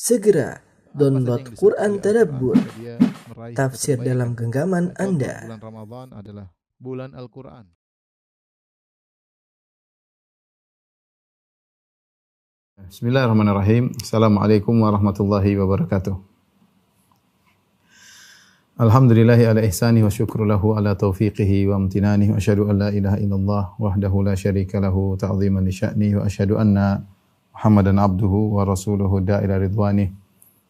Segera download Quran Tadabbur, dia meraih tafsir kebaikan. dalam genggaman Contoh, Anda. Bulan Ramadan adalah bulan Al-Quran. Bismillahirrahmanirrahim. Assalamualaikum warahmatullahi wabarakatuh. Alhamdulillahi ala ihsani wa syukru lahu ala taufiqihi wa amtinani wa asyhadu an la ilaha illallah wahdahu la syarika lahu ta'ziman li sya'ni wa asyhadu anna Muhammadan abduhu wa rasuluhu da'ila ridwani.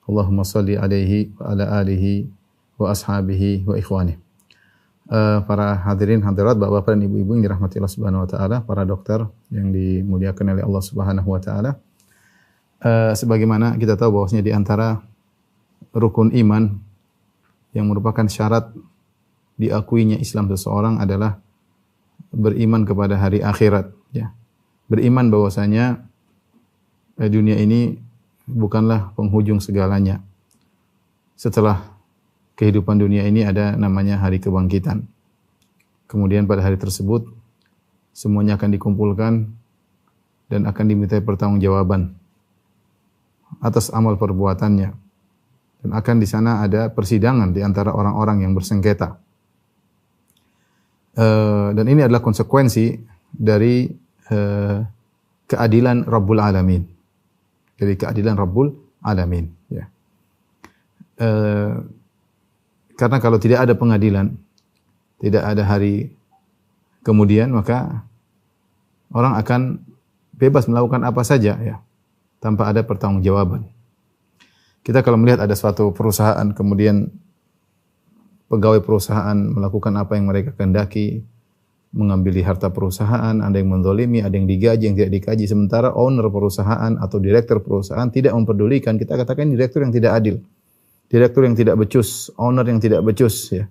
Allahumma salli alaihi wa ala alihi wa ashabihi wa ikhwani. Para hadirin hadirat, bapak-bapak dan ibu-ibu yang dirahmati Allah Subhanahu wa taala, para dokter yang dimuliakan oleh Allah Subhanahu wa taala. Sebagaimana kita tahu bahwasanya di antara rukun iman yang merupakan syarat diakuinya Islam seseorang adalah beriman kepada hari akhirat, ya. Beriman bahwasanya dunia ini bukanlah penghujung segalanya. Setelah kehidupan dunia ini ada namanya hari kebangkitan. Kemudian pada hari tersebut semuanya akan dikumpulkan dan akan dimintai pertanggungjawaban atas amal perbuatannya. Dan akan di sana ada persidangan di antara orang-orang yang bersengketa. Dan ini adalah konsekuensi dari keadilan Rabbul Alamin. Dari keadilan Rabbul Alamin. Ya. Karena kalau tidak ada pengadilan, tidak ada hari kemudian, maka orang akan bebas melakukan apa saja, ya, tanpa ada pertanggungjawaban. Kita kalau melihat ada suatu perusahaan, kemudian pegawai perusahaan melakukan apa yang mereka kehendaki, mengambil harta perusahaan, ada yang menzalimi, ada yang digaji, yang tidak dikaji, sementara owner perusahaan atau direktur perusahaan tidak mempedulikan. Kita katakan direktur yang tidak adil, direktur yang tidak becus, owner yang tidak becus, ya.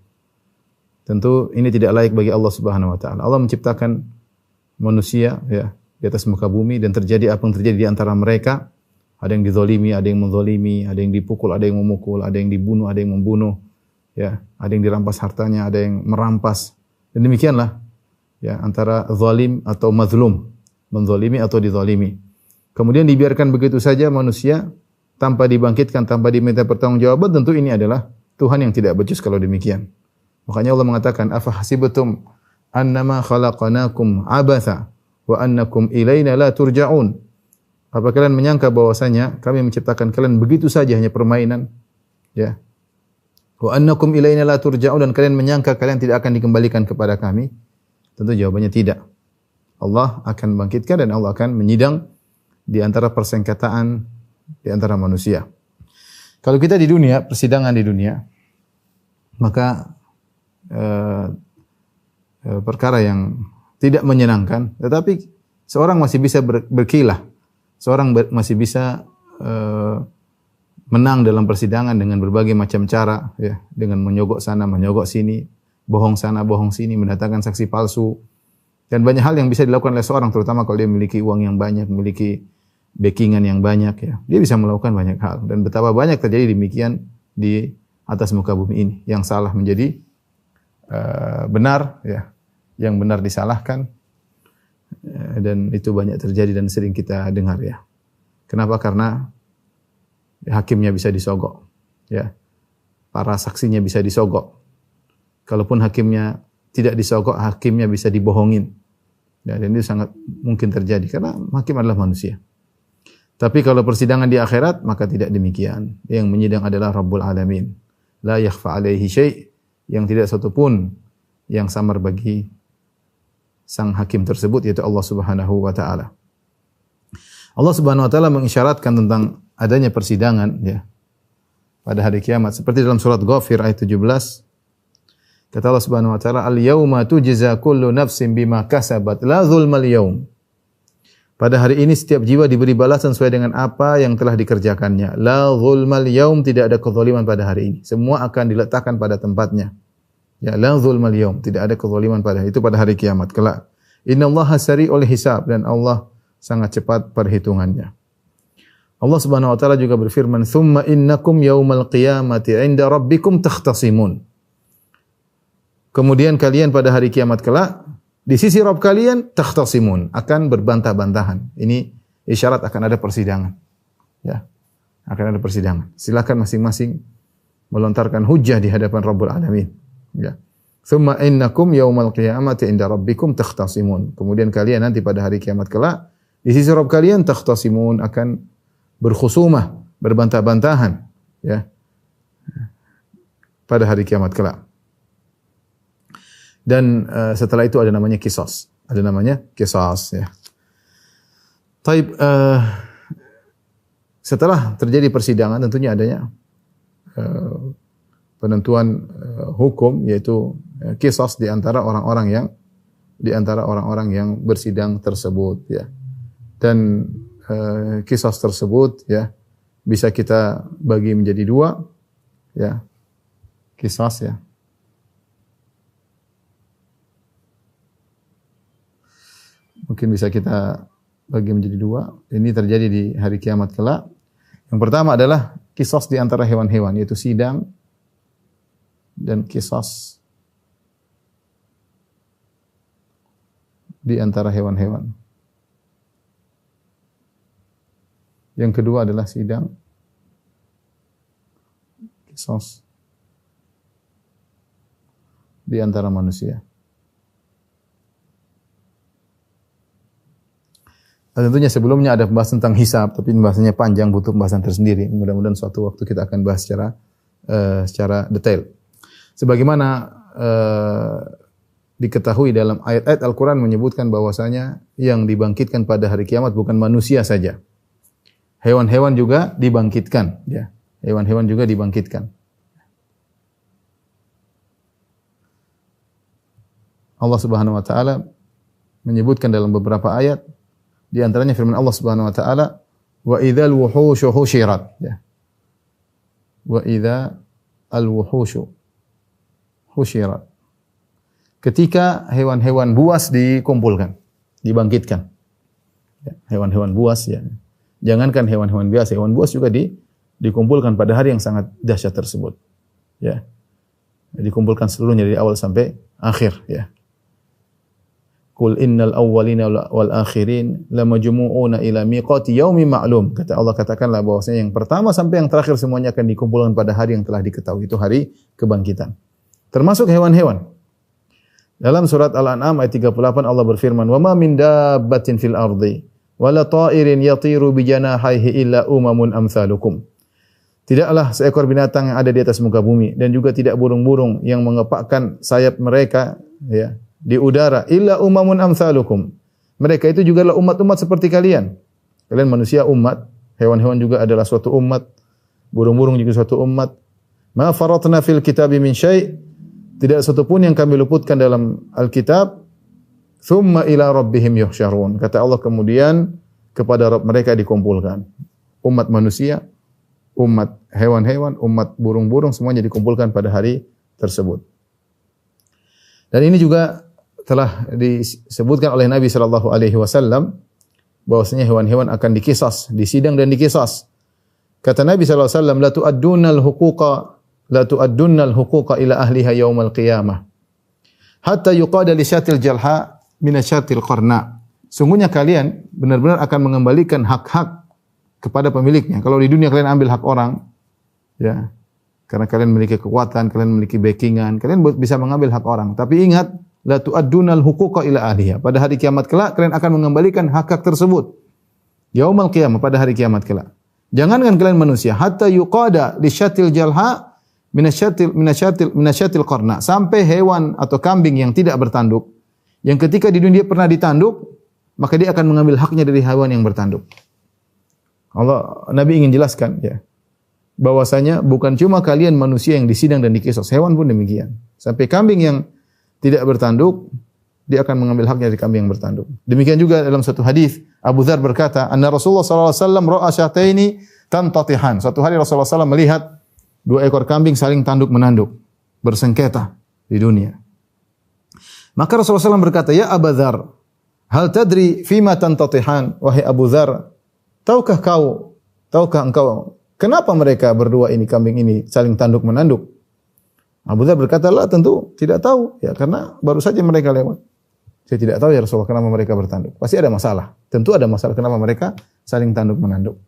Tentu ini tidak layak bagi Allah Subhanahu wa taala. Allah menciptakan manusia, ya, di atas muka bumi, dan terjadi apa yang terjadi di antara mereka. Ada yang dizalimi, ada yang menzalimi, ada yang dipukul, ada yang memukul, ada yang dibunuh, ada yang membunuh, ya, ada yang dirampas hartanya, ada yang merampas. Dan demikianlah, ya, antara zalim atau mazlum, menzalimi atau dizalimi. Kemudian dibiarkan begitu saja manusia tanpa dibangkitkan, tanpa diminta pertanggungjawaban. Tentu ini adalah Tuhan yang tidak becus kalau demikian. Makanya Allah mengatakan, afa hasibtum annama khalaqnakum abatha wa annakum ilaina la turja'un. Apa kalian menyangka bahwasanya kami menciptakan kalian begitu saja hanya permainan, ya? Wa annakum ilaina la turja'un, dan kalian menyangka kalian tidak akan dikembalikan kepada kami? Tentu jawabannya tidak. Allah akan bangkitkan dan Allah akan menyidang di antara persengketaan di antara manusia. Kalau kita di dunia, persidangan di dunia, maka perkara yang tidak menyenangkan, tetapi seorang masih bisa berkilah. Seorang masih bisa menang dalam persidangan dengan berbagai macam cara, ya, dengan menyogok sana, menyogok sini, bohong sana, bohong sini, mendatangkan saksi palsu, dan banyak hal yang bisa dilakukan oleh seorang, terutama kalau dia memiliki uang yang banyak, memiliki backingan yang banyak, ya, dia bisa melakukan banyak hal. Dan betapa banyak terjadi demikian di atas muka bumi ini, yang salah menjadi benar, ya, yang benar disalahkan. Dan itu banyak terjadi dan sering kita dengar, ya. Kenapa? Karena hakimnya bisa disogok, ya. Para saksinya bisa disogok. Kalaupun hakimnya tidak disogok, hakimnya bisa dibohongin. Ya, dan itu sangat mungkin terjadi karena hakim adalah manusia. Tapi kalau persidangan di akhirat, maka tidak demikian. Yang menyidang adalah Rabbul Alamin. La yakhfa alaihi syai', yang tidak satu pun yang samar bagi sang hakim tersebut, yaitu Allah Subhanahu wa taala. Allah Subhanahu wa taala mengisyaratkan tentang adanya persidangan, ya, pada hari kiamat seperti dalam surat Ghafir ayat 17. Kata Allah Subhanahu wa taala, "Al-yauma tujza kullu nafsin bima kasabat, la zulmal yaum." Pada hari ini setiap jiwa diberi balasan sesuai dengan apa yang telah dikerjakannya. La zulmal yaum, tidak ada kezaliman pada hari ini. Semua akan diletakkan pada tempatnya. Ya, la zulmal yaum, tidak ada kezaliman pada itu pada hari kiamat kelak. Innallaha sari'ul hisab, dan Allah sangat cepat perhitungannya. Allah Subhanahu wa taala juga berfirman, "Tsumma innakum yaumal qiyamati 'inda rabbikum takhtasimun." Kemudian kalian pada hari kiamat kelak di sisi Rabb kalian takhtasimun, akan berbantah-bantahan. Ini isyarat akan ada persidangan. Ya. Akan ada persidangan. Silakan masing-masing melontarkan hujjah di hadapan Rabbul Alamin. Ya. Tsumma innakum yaumal qiyamati inda rabbikum takhtasimun. Kemudian kalian nanti pada hari kiamat kelak di sisi Rabb kalian takhtasimun, akan berkhusumah, berbantah-bantahan, ya. Pada hari kiamat kelak. Dan setelah itu ada namanya qisas. Ada namanya qisas, ya. Taib, setelah terjadi persidangan tentunya adanya penentuan hukum, yaitu qisas di antara orang-orang yang bersidang tersebut, ya. Dan qisas tersebut, ya, bisa kita bagi menjadi dua, ya. Qisas, ya. Mungkin bisa kita bagi menjadi dua. Ini terjadi di hari kiamat kelak. Yang pertama adalah qisas di antara hewan-hewan, yaitu sidang dan qisas di antara hewan-hewan. Yang kedua adalah sidang, qisas di antara manusia. Dan tentunya sebelumnya ada pembahasan tentang hisab, tapi pembahasannya panjang, butuh pembahasan tersendiri. Mudah-mudahan suatu waktu kita akan bahas secara detail. Sebagaimana diketahui dalam ayat-ayat Al-Quran menyebutkan bahwasanya yang dibangkitkan pada hari kiamat bukan manusia saja. Hewan-hewan juga dibangkitkan. Ya. Hewan-hewan juga dibangkitkan. Allah Subhanahu wa taala menyebutkan dalam beberapa ayat, di antaranya firman Allah Subhanahu wa taala, wa idzal wuhushu husyirat, ya. Wa idzal wuhushu husyirat. Ketika hewan-hewan buas dikumpulkan, dibangkitkan. Ya, hewan-hewan buas, ya. Jangankan hewan-hewan biasa, hewan buas juga dikumpulkan pada hari yang sangat dahsyat tersebut. Ya. Dikumpulkan seluruhnya dari awal sampai akhir, ya. Qul innal awwalina wal akhirin lamajmu'una ila miqati yaumin ma'lum. Kata Allah, katakanlah bahwasanya yang pertama sampai yang terakhir semuanya akan dikumpulkan pada hari yang telah diketahui, itu hari kebangkitan. Termasuk hewan-hewan. Dalam surat Al-An'am ayat 38 Allah berfirman, "Wa ma min dabbatin fil ardi wala ta'irin yatiru bi janahihi illa umamun amsalukum." Tidaklah seekor binatang yang ada di atas muka bumi dan juga tidak burung-burung yang mengepakkan sayap mereka, ya, di udara, illa umamun amsalukum. Mereka itu juga adalah umat-umat seperti kalian. Kalian manusia umat, hewan-hewan juga adalah suatu umat, burung-burung juga suatu umat. Ma faratna fil kitabi min syai', tidak satu pun yang kami luputkan dalam Alkitab. Thumma ila rabbihim yuhsyarun. Kata Allah, kemudian kepada Rabb mereka dikumpulkan. Umat manusia, umat hewan-hewan, umat burung-burung, semuanya dikumpulkan pada hari tersebut. Dan ini juga telah disebutkan oleh Nabi sallallahu alaihi wasallam bahwasanya hewan-hewan akan dikisas, disidang dan dikisas. Kata Nabi sallallahu alaihi wasallam, la tu'addunnal huquqa ila ahliha yaumal qiyamah. Hatta yuqada li syatil jalha min syatil qarna. Sungguhnya kalian benar-benar akan mengembalikan hak-hak kepada pemiliknya. Kalau di dunia kalian ambil hak orang, ya, karena kalian memiliki kekuatan, kalian memiliki backingan, kalian bisa mengambil hak orang. Tapi ingat, la tu'addunal huquqa ila ahliha. Pada hari kiamat kelak kalian akan mengembalikan hak-hak tersebut. Yaumal qiyamah, pada hari kiamat kelak. Jangankan kalian manusia, hatta yuqada li syatil jalha minasyatil qarna. Sampai hewan atau kambing yang tidak bertanduk, yang ketika di dunia pernah ditanduk, maka dia akan mengambil haknya dari hewan yang bertanduk. Nabi ingin jelaskan, ya, bahwasanya bukan cuma kalian manusia yang disidang dan dikisos, hewan pun demikian. Sampai kambing yang tidak bertanduk, dia akan mengambil haknya dari kambing yang bertanduk. Demikian juga dalam satu hadis, Abu Dzar berkata, "Anna Rasulullah sallallahu alaihi wasallam ra'a syataini tantatihan." Suatu hari Rasulullah SAW melihat dua ekor kambing saling tanduk menanduk, bersengketa di dunia. Maka Rasulullah SAW berkata, "Ya Abu Dzar, hal tadri fima tantatihan?" Wahai Abu Dzar, tahukah engkau kenapa mereka berdua ini, kambing ini, saling tanduk menanduk? Abu Dzar berkata, "La, tentu tidak tahu, ya, karena baru saja mereka lewat." "Saya tidak tahu ya Rasulullah, kenapa mereka bertanduk." Pasti ada masalah. Tentu ada masalah kenapa mereka saling tanduk menanduk.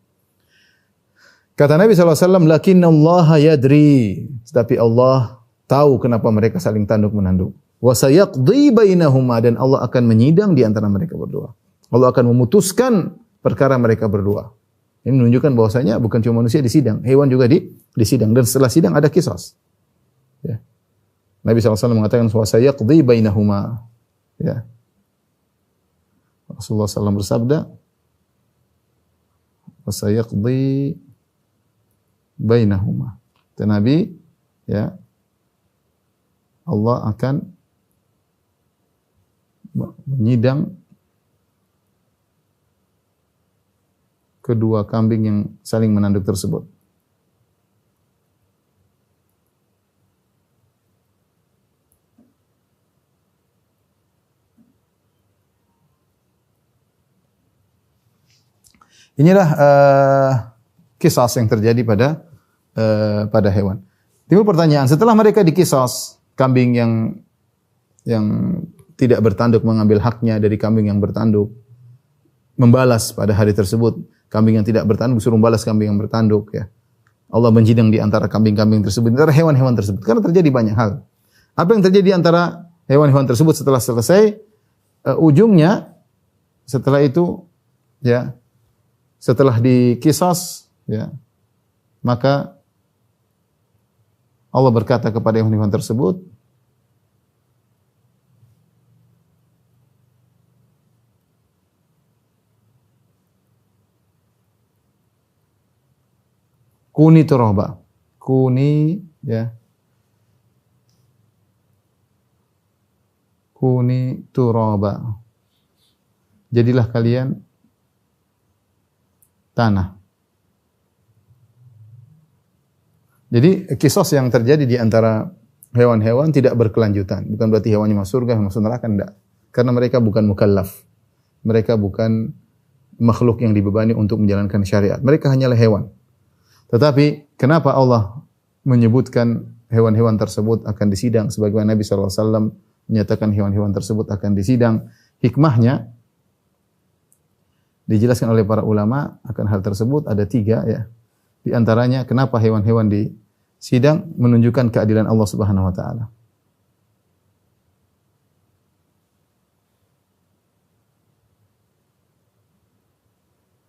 Kata Nabi SAW, lakinnallaha yadri. Tetapi Allah tahu kenapa mereka saling tanduk-menanduk. Wa sayaqdi bainahuma, dan Allah akan menyidang di antara mereka berdua. Allah akan memutuskan perkara mereka berdua. Ini menunjukkan bahwasanya bukan cuma manusia disidang, hewan juga disidang. Dan setelah sidang ada qisas. Ya. Nabi SAW mengatakan, wa sayaqdi bainahuma. Ya. Rasulullah SAW bersabda, wa sayaqdi bainahuma. Dan Nabi, ya, Allah akan menyidang kedua kambing yang saling menanduk tersebut. Inilah kisah yang terjadi pada hewan. Timbul pertanyaan, setelah mereka dikisas, kambing yang tidak bertanduk mengambil haknya dari kambing yang bertanduk, membalas pada hari tersebut. Kambing yang tidak bertanduk suruh membalas kambing yang bertanduk. Ya. Allah menjidang di antara kambing-kambing tersebut, di antara hewan-hewan tersebut. Karena terjadi banyak hal. Apa yang terjadi di antara hewan-hewan tersebut setelah selesai? Ujungnya setelah itu, ya, setelah dikisas, ya, maka Allah berkata kepada hewan-hewan tersebut, kuni turaba, kuni, ya, kuni turaba. Jadilah kalian tanah. Jadi kisos yang terjadi di antara hewan-hewan tidak berkelanjutan. Bukan berarti hewannya masuk surga, masuk neraka, tidak. Karena mereka bukan mukallaf. Mereka bukan makhluk yang dibebani untuk menjalankan syariat. Mereka hanyalah hewan. Tetapi kenapa Allah menyebutkan hewan-hewan tersebut akan disidang? Sebagaimana Nabi SAW menyatakan hewan-hewan tersebut akan disidang. Hikmahnya dijelaskan oleh para ulama akan hal tersebut ada 3, ya. Di antaranya kenapa hewan-hewan disidang, menunjukkan keadilan Allah Subhanahu wa taala.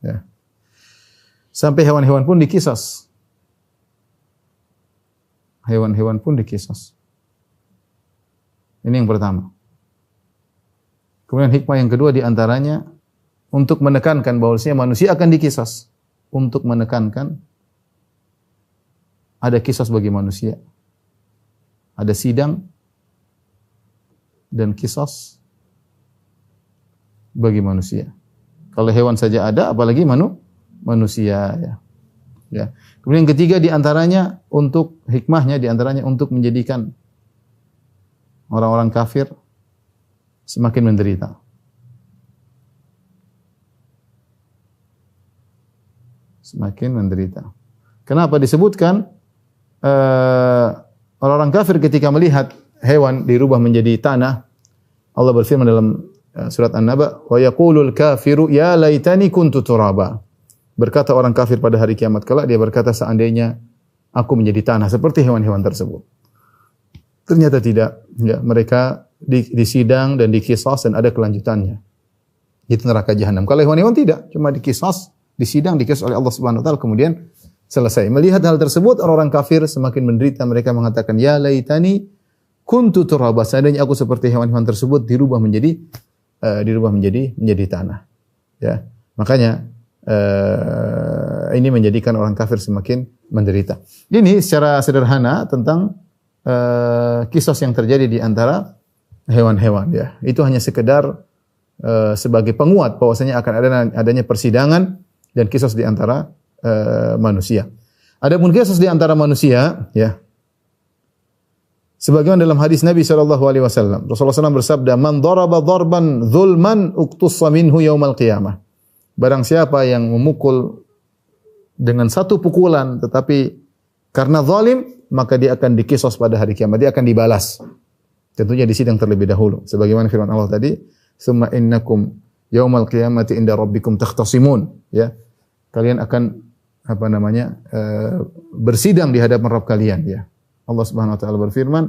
Ya. Sampai hewan-hewan pun dikisas. Hewan-hewan pun dikisas. Ini yang pertama. Kemudian hikmah yang kedua di antaranya untuk menekankan bahwasanya manusia akan dikisas. Untuk menekankan ada kisas bagi manusia. Ada sidang dan kisas bagi manusia. Kalau hewan saja ada, apalagi manusia, ya. Ya. Kemudian yang ketiga di antaranya untuk hikmahnya di antaranya untuk menjadikan orang-orang kafir semakin menderita. Semakin menderita. Kenapa disebutkan orang-orang kafir ketika melihat hewan dirubah menjadi tanah? Allah berfirman dalam surat An-Naba, wa yaqulul kafiru ya laitani kuntu turaba. Berkata orang kafir pada hari kiamat kelak, dia berkata seandainya aku menjadi tanah seperti hewan-hewan tersebut. Ternyata tidak, ya, mereka disidang dan dikisas dan ada kelanjutannya. Itu neraka jahanam. Kalau hewan-hewan tidak, cuma dikisas, disidang, dikisas oleh Allah Subhanahu wa taala kemudian selesai. Melihat hal tersebut orang-orang kafir semakin menderita, mereka mengatakan ya laitani kuntu turaba, seandainya aku seperti hewan-hewan tersebut dirubah menjadi tanah. Ya. Makanya ini menjadikan orang kafir semakin menderita. Ini secara sederhana tentang kisah yang terjadi di antara hewan-hewan, ya. Itu hanya sekedar sebagai penguat bahwasanya akan adanya persidangan dan kisah di antara manusia. Adapun kisah di antara manusia, ya. Sebagaimana dalam hadis Nabi sallallahu alaihi wasallam, Rasulullah SAW bersabda, "Man daraba darban dzulman uqtussa minhu yaumal qiyamah." Barang siapa yang memukul dengan satu pukulan tetapi karena zalim, maka dia akan dikisos pada hari kiamat, dia akan dibalas. Tentunya disidang terlebih dahulu. Sebagaimana firman Allah tadi, "Tsumma innakum yaumal qiyamati inda rabbikum takhtasimun." Ya. Kalian akan bersidang di hadapan Rabb kalian ya. Allah Subhanahu wa taala berfirman,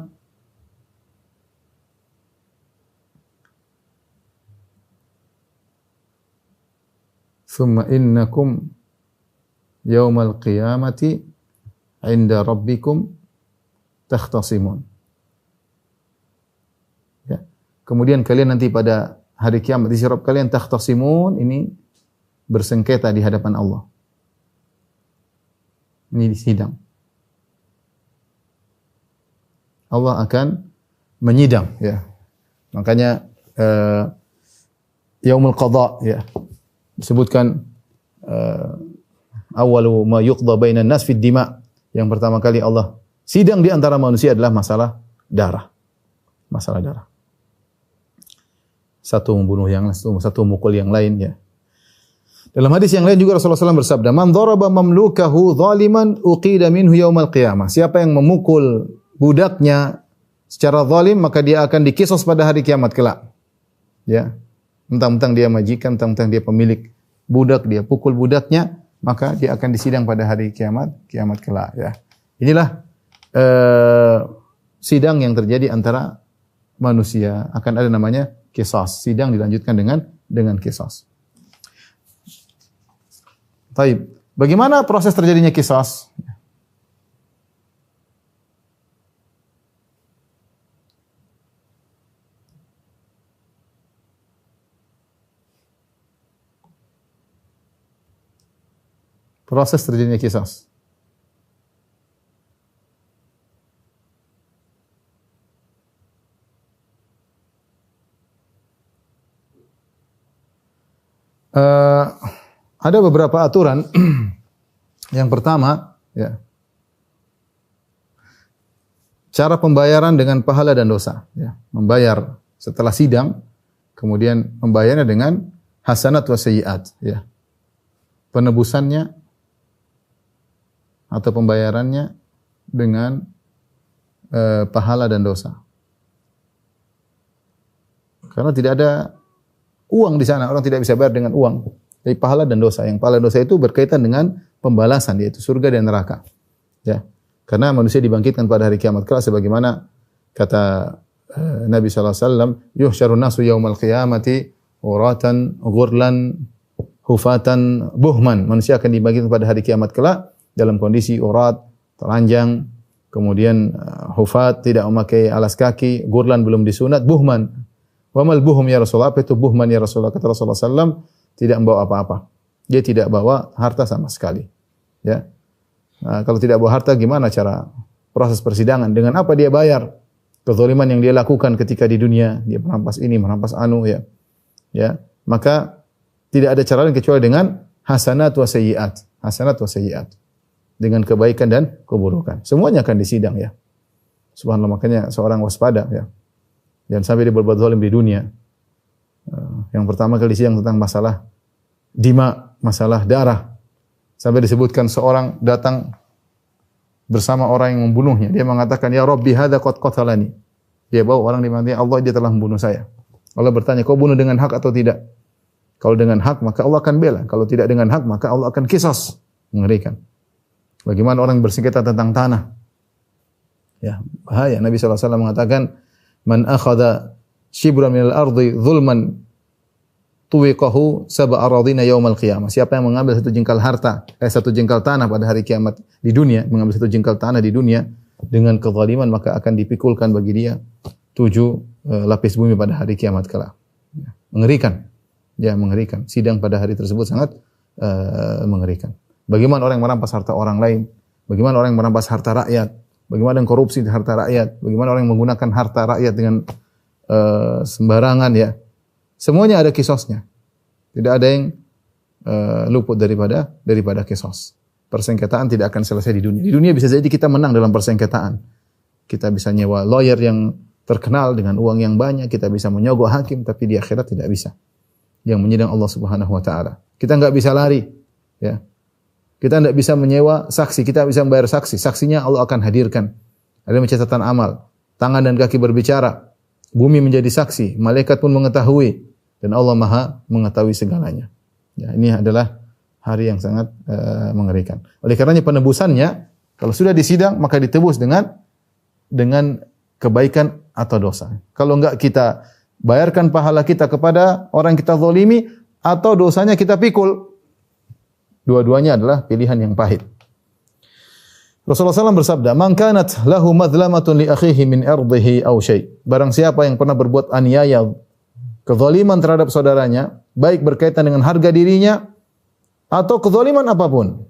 "Tsumma innakum yaumal qiyamati 'inda rabbikum takhtasimun." Ya. Kemudian kalian nanti pada hari kiamat di sisi Rabb kalian takhtasimun, ini bersengketa di hadapan Allah. Ini disidang. Allah akan menyidang ya. Makanya yaumul qadha ya. Disebutkan awwalu ma yuqda bainan nas fid dima. Yang pertama kali Allah sidang di antara manusia adalah masalah darah. Masalah darah. Satu membunuh yang lain, satu memukul yang lain ya. Dalam hadis yang lain juga Rasulullah SAW bersabda, "Man dharaba mamlukahu zaliman uqida minhu yaumal qiyamah." Siapa yang memukul budaknya secara zalim, maka dia akan dikisos pada hari kiamat kelak. Ya. Mentang-mentang dia majikan, mentang-mentang dia pemilik budak, dia pukul budaknya, maka dia akan disidang pada hari kiamat kelak ya. Inilah sidang yang terjadi antara manusia, akan ada namanya qisas. Sidang dilanjutkan dengan qisas. Baik, bagaimana proses terjadinya qisas? Proses terjadinya qisas. Ada beberapa aturan. Yang pertama, ya, cara pembayaran dengan pahala dan dosa. Ya, membayar setelah sidang, kemudian membayarnya dengan hasanat wa sayyiat. Ya. Penebusannya atau pembayarannya dengan pahala dan dosa. Karena tidak ada uang di sana, orang tidak bisa bayar dengan uang. Dari pahala dan dosa. Yang pahala dan dosa itu berkaitan dengan pembalasan, yaitu surga dan neraka. Ya. Karena manusia dibangkitkan pada hari kiamat kelak sebagaimana kata Nabi sallallahu alaihi wasallam, "Yuhsyarun nasu yaumal qiyamati uratan ghurlan hufatan buhman." Manusia akan dibangkitkan pada hari kiamat kelak dalam kondisi urat, telanjang, kemudian hufat, tidak memakai alas kaki, ghurlan belum disunat, buhman. Wa mal buhum ya Rasulullah? Apa itu buhman ya Rasulullah? Kata Rasulullah sallallahu alaihi wasallam, tidak membawa apa-apa. Dia tidak bawa harta sama sekali. Ya. Nah, kalau tidak bawa harta, gimana cara proses persidangan? Dengan apa dia bayar kezaliman yang dia lakukan ketika di dunia? Dia merampas ini, merampas anu, ya. Ya. Maka tidak ada cara lain kecuali dengan hasanat wa sayyiat. Hasanat wa sayyiat. Dengan kebaikan dan keburukan. Semuanya akan disidang ya. Subhanallah, makanya seorang waspada ya. Jangan sampai dia berbuat zalim di dunia. Yang pertama kali siang tentang masalah dima, masalah darah. Sampai disebutkan seorang datang bersama orang yang membunuhnya. Dia mengatakan, "Ya Rabbi, hadza qad qatalani." Dia bawa orang di mana Allah, dia telah membunuh saya. Allah bertanya, "Kau bunuh dengan hak atau tidak?" Kalau dengan hak, maka Allah akan bela. Kalau tidak dengan hak, maka Allah akan qisas. Mengerikan. Bagaimana orang bersengketa tentang tanah? Ya, bahaya. Nabi sallallahu alaihi wasallam mengatakan, "Man akhadha shibran minal ardi zulman tuwiqahu sab'a aradina yaumal qiyamah." Siapa yang mengambil satu jengkal tanah pada hari kiamat di dunia, mengambil satu jengkal tanah di dunia dengan kezaliman, maka akan dipikulkan bagi dia 7 lapis bumi pada hari kiamat kelak. Ya, mengerikan. Ya, mengerikan. Sidang pada hari tersebut sangat mengerikan. Bagaimana orang yang merampas harta orang lain? Bagaimana orang yang merampas harta rakyat? Bagaimana yang korupsi harta rakyat? Bagaimana orang yang menggunakan harta rakyat dengan sembarangan ya? Semuanya ada kisosnya. Tidak ada yang luput daripada kisos. Persengketaan tidak akan selesai di dunia. Di dunia bisa jadi kita menang dalam persengketaan. Kita bisa nyewa lawyer yang terkenal dengan uang yang banyak, kita bisa menyogok hakim, tapi di akhirat tidak bisa. Yang menyidang Allah Subhanahu wa taala. Kita enggak bisa lari, ya. Kita tidak bisa menyewa saksi, kita bisa membayar saksi. Saksinya Allah akan hadirkan. Ada catatan amal. Tangan dan kaki berbicara. Bumi menjadi saksi. Malaikat pun mengetahui. Dan Allah Maha mengetahui segalanya. Ya, ini adalah hari yang sangat mengerikan. Oleh karenanya penebusannya kalau sudah disidang maka ditebus dengan kebaikan atau dosa. Kalau enggak kita bayarkan pahala kita kepada orang yang kita zalimi atau dosanya kita pikul. Dua-duanya adalah pilihan yang pahit. Rasulullah SAW bersabda, "Man kanat lahu madlamatun li akhihi min ardihi aw syai." Barang siapa yang pernah berbuat aniaya, kezaliman terhadap saudaranya, baik berkaitan dengan harga dirinya atau kezaliman apapun.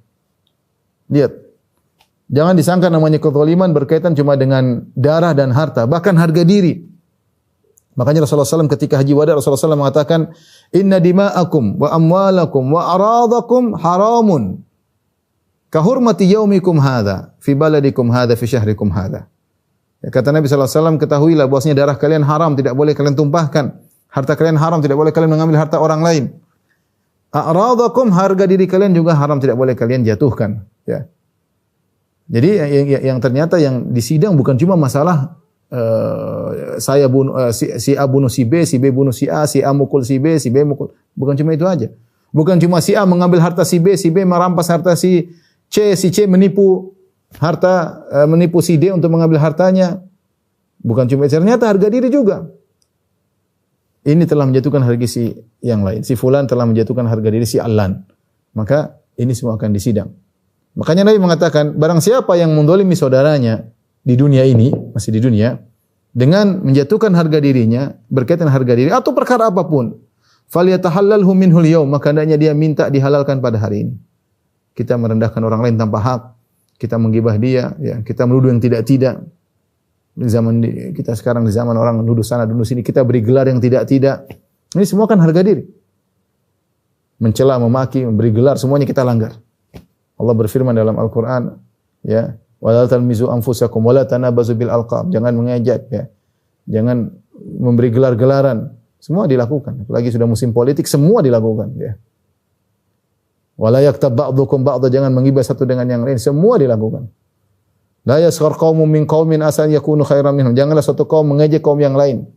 Lihat. Jangan disangka namanya kezaliman berkaitan cuma dengan darah dan harta, bahkan harga diri. Makanya Rasulullah SAW ketika haji wada Rasulullah SAW mengatakan, "Inna dima'akum wa amwalakum wa aradakum haramun. Kahurmati yaumikum hadha fi baladikum hadha fi syahrikum hadha." Ya, kata Nabi SAW, ketahuilah bahwasanya darah kalian haram, tidak boleh kalian tumpahkan. Harta kalian haram, tidak boleh kalian mengambil harta orang lain. A'radakum, harga diri kalian juga haram, tidak boleh kalian jatuhkan. Ya. Jadi yang ternyata yang disidang bukan cuma masalah saya bunuh si A bunuh si B bunuh si A mukul si B mukul. Bukan cuma itu aja. Bukan cuma si A mengambil harta si B merampas harta si C menipu si D untuk mengambil hartanya. Bukan cuma itu, ternyata harga diri juga. Ini telah menjatuhkan harga si yang lain. Si fulan telah menjatuhkan harga diri si Alan. Maka ini semua akan disidang. Makanya Nabi mengatakan, barang siapa yang mendolimi saudaranya di dunia ini, masih di dunia, dengan menjatuhkan harga dirinya, berkaitan harga diri, atau perkara apapun, falyatahallalhu minhul yaum, maka hendaknya dia minta dihalalkan pada hari ini. Kita merendahkan orang lain tanpa hak, kita menggibah dia, ya, kita menuduh yang tidak-tidak. Di zaman kita sekarang, di zaman orang menuduh sana, menuduh sini, kita beri gelar yang tidak-tidak. Ini semua kan harga diri. Mencela, memaki, memberi gelar, semuanya kita langgar. Allah berfirman dalam Al-Quran, ya, wala talmizu anfusakum wala tanabazu bil alqab. Jangan mengejek, ya. Jangan memberi gelar-gelaran. Semua dilakukan. Apalagi sudah musim politik, semua dilakukan, ya. Wala yaktab ba'dukum ba'dha, jangan menggibah satu dengan yang lain, semua dilakukan. La yaskhar qaumun min qaumin asan yakunu khairan minhum. Janganlah suatu kaum mengejek kaum yang lain.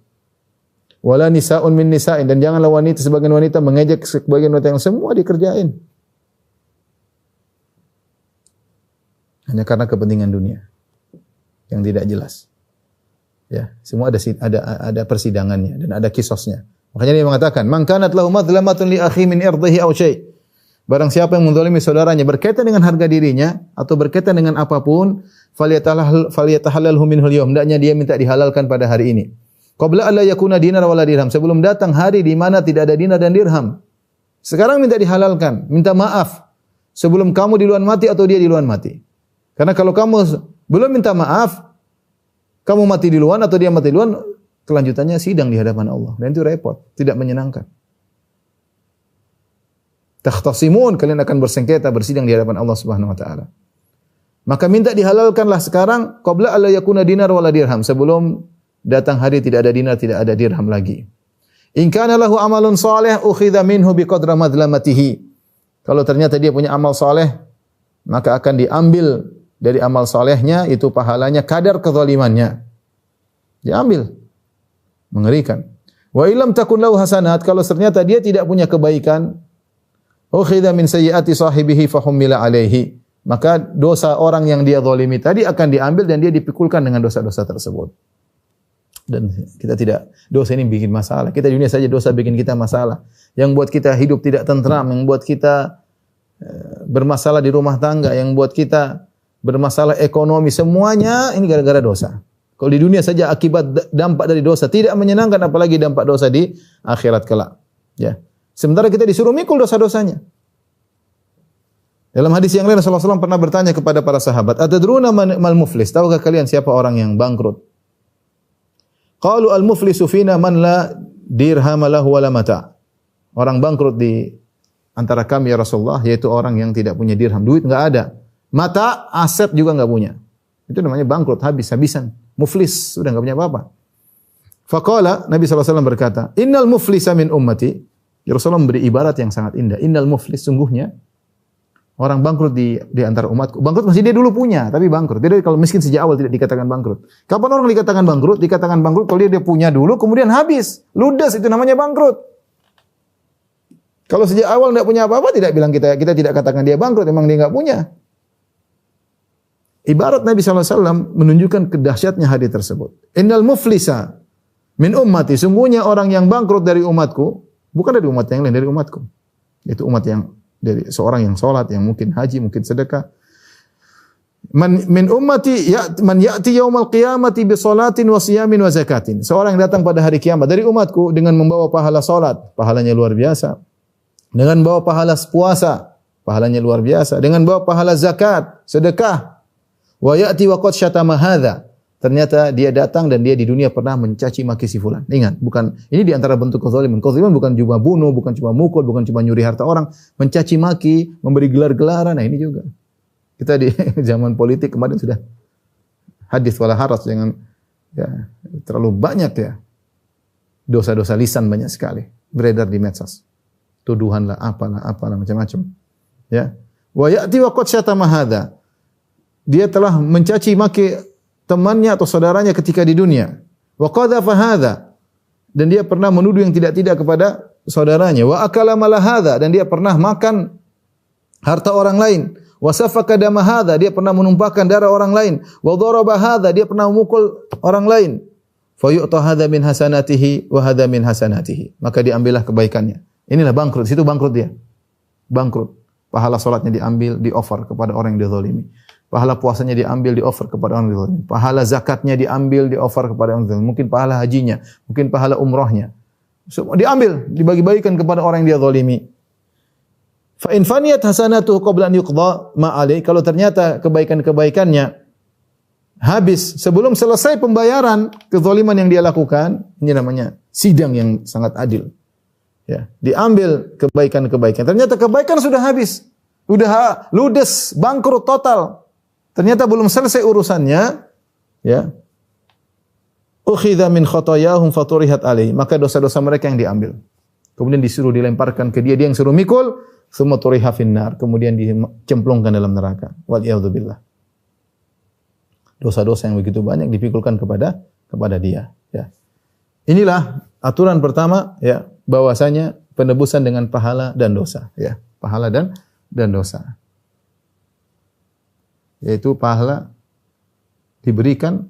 Wala nisa'un min nisa'in, dan janganlah wanita sebagian wanita mengejek sebagian wanita, yang semua dikerjain. Hanya karena kepentingan dunia yang tidak jelas. Ya, semua ada persidangannya dan ada kisosnya. Makanya dia mengatakan, "Man kanat lahu madlamatun li akhi min irdihi aw syai." Barang siapa yang menzalimi saudaranya berkaitan dengan harga dirinya atau berkaitan dengan apapun, falyatahallalhu minhul yaum, hendaknya dia minta dihalalkan pada hari ini. Qabla alla yakuna dinar wala dirham, sebelum datang hari di mana tidak ada dinar dan dirham. Sekarang minta dihalalkan, minta maaf sebelum kamu duluan mati atau dia duluan mati. Karena kalau kamu belum minta maaf, kamu mati duluan atau dia mati duluan, kelanjutannya sidang di hadapan Allah, dan itu repot, tidak menyenangkan. Takhtasimun, kalian akan bersengketa, bersidang di hadapan Allah Subhanahu wa taala. Maka minta dihalalkanlah sekarang, qabla alla yakuna dinar wala dirham, sebelum datang hari tidak ada dinar, tidak ada dirham lagi. In kana lahu amalun salih ukhidha minhu biqadri madlamatihi. Kalau ternyata dia punya amal saleh, maka akan diambil dari amal salehnya itu pahalanya kadar kezalimannya. Diambil. Mengerikan. Wa illam takun lahu hasanat, kalau ternyata dia tidak punya kebaikan, ukhidha min sayyiati sahibihi fahummila alaihi, maka dosa orang yang dia zalimi tadi akan diambil dan dia dipikulkan dengan dosa-dosa tersebut. Dan kita tidak, dosa ini bikin masalah. Kita di dunia saja dosa bikin kita masalah. Yang buat kita hidup tidak tentram, yang buat kita bermasalah di rumah tangga, yang buat kita bermasalah ekonomi, semuanya ini gara-gara dosa. Kalau di dunia saja akibat dampak dari dosa tidak menyenangkan, apalagi dampak dosa di akhirat kelak. Ya. Sementara kita disuruh mikul dosa-dosanya. Dalam hadis yang lain Rasulullah SAW pernah bertanya kepada para sahabat, "Atadruna mal muflis?" Tahukah kalian siapa orang yang bangkrut? Qalu al-muflisu fina man la dirham lahu wala mata'. Orang bangkrut di antara kami ya Rasulullah yaitu orang yang tidak punya dirham, duit enggak ada. Mata, aset juga enggak punya. Itu namanya bangkrut, habis-habisan. Muflis, sudah enggak punya apa-apa. Faqala, Nabi SAW berkata, "Innal muflisa min ummati." Ya Rasulullah memberi ibarat yang sangat indah. Innal muflis, sungguhnya orang bangkrut di antara umatku. Bangkrut masih dia dulu punya, tapi bangkrut. Jadi kalau miskin sejak awal tidak dikatakan bangkrut. Kapan orang dikatakan bangkrut? Dikatakan bangkrut kalau dia punya dulu, kemudian habis. Ludes, itu namanya bangkrut. Kalau sejak awal tidak punya apa-apa, tidak bilang kita tidak katakan dia bangkrut, memang dia nggak punya. Ibarat Nabi SAW menunjukkan kedahsyatnya hadis tersebut. Innal muflisa min ummati, sungguhnya orang yang bangkrut dari umatku, bukan dari umat yang lain, dari umatku. Itu umat yang dari seorang yang sholat, yang mungkin haji, mungkin sedekah. Min ummati man ya'ti yaumal qiyamati bi salatin wa siyamin wa zakatin. Seorang yang datang pada hari kiamat dari umatku dengan membawa pahala salat, pahalanya luar biasa. Dengan bawa pahala puasa, pahalanya luar biasa. Dengan bawa pahala zakat, sedekah. Wa ya'ti wa qad syatama hadza. Ternyata dia datang dan dia di dunia pernah mencaci maki si fulan. Ingat, bukan ini di antara bentuk kezaliman. Kezaliman bukan cuma bunuh, bukan cuma mukul, bukan cuma nyuri harta orang, mencaci maki, memberi gelar-gelaran. Nah, ini juga. Kita di zaman politik kemarin sudah hadis wala haras, jangan ya terlalu banyak ya. Dosa-dosa lisan banyak sekali beredar di medsos. Tuduhan lah, apalah macam-macam. Ya. Wa ya'ti wa qad syatama hadza. Dia telah mencaci maki temannya atau saudaranya ketika di dunia. Wa qadhafa hadza. Dan dia pernah menuduh yang tidak-tidak kepada saudaranya. Wa akala mala hadza, dan dia pernah makan harta orang lain. Wa safaka dama hadza, dia pernah menumpahkan darah orang lain. Wa daraba hadza, dia pernah memukul orang lain. Fa yu'ta hadza min hasanatihi wa hadza min hasanatihi. Maka diambillah kebaikannya. Inilah bangkrut, situ bangkrut dia. Bangkrut. Pahala salatnya diambil, di-offer kepada orang yang dizalimi. Pahala puasanya diambil, di-offer kepada orang yang dizalimi. Pahala zakatnya diambil, di-offer kepada orang yang dizalimi. Mungkin pahala hajinya, mungkin pahala umrahnya. Semua diambil, dibagi-bagikan kepada orang yang dia zalimi. Fa in faniyat hasanatuhu qabla an yuqda ma alaihi. Kalau ternyata kebaikan-kebaikannya habis sebelum selesai pembayaran kezaliman yang dia lakukan, ini namanya sidang yang sangat adil. Ya, diambil kebaikan-kebaikan. Ternyata kebaikan sudah habis. Sudah ludes, bangkrut total. Ternyata belum selesai urusannya, ya. Ukhidha min khotoyahum faturihat alaihi. Maka dosa-dosa mereka yang diambil. Kemudian disuruh dilemparkan ke dia yang suruh mikul, summa turiha finnar. Kemudian dicemplungkan dalam neraka. Wal iyadzubillah. Dosa-dosa yang begitu banyak dipikulkan kepada dia, ya. Inilah aturan pertama, ya, bahwasanya penebusan dengan pahala dan dosa, ya. Pahala dan dosa. Yaitu pahala diberikan